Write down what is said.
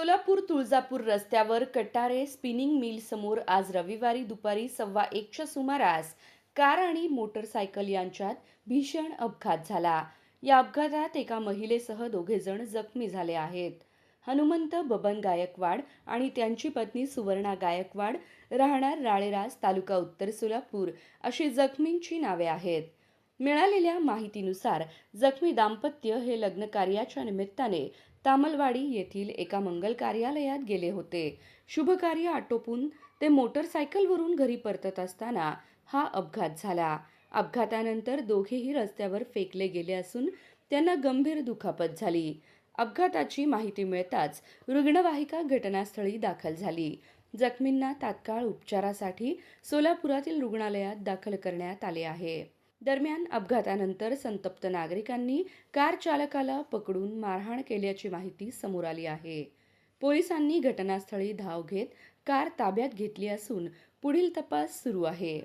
सोलापूर तुळजापूर रस्त्यावर Katare spinning mill समोर आज रविवारी दुपारी 1:15च्या सुमारास कार आणि मोटरसायकल यांच्यात भीषण अपघात झाला. या अपघातात एका महिलेसह दोघे जण जखमी झाले आहेत. हनुमंत बबन गायकवाड आणि त्यांची पत्नी सुवर्णा गायकवाड, राहणार राळेरास, तालुका उत्तर सोलापूर अशी जखमींची नावे आहेत. मिळालेल्या माहितीनुसार जखमी दाम्पत्य हे लग्न कार्याच्या निमित्ताने तामलवाडी येथील एका मंगल कार्यालयात गेले होते. शुभकार्य आटोपून ते मोटरसायकलवरून घरी परतत असताना हा अपघात झाला. अपघातानंतर दोघेही रस्त्यावर फेकले गेले असून त्यांना गंभीर दुखापत झाली. अपघाताची माहिती मिळताच रुग्णवाहिका घटनास्थळी दाखल झाली. जखमींना तात्काळ उपचारासाठी सोलापुरातील रुग्णालयात दाखल करण्यात आले आहे. दरम्यान अपघातानंतर संतप्त नागरिकांनी कार चालकाला पकडून मारहाण केल्याची माहिती समोर आली आहे. पोलिसांनी घटनास्थळी धाव घेत कार ताब्यात घेतली असून पुढील तपास सुरू आहे.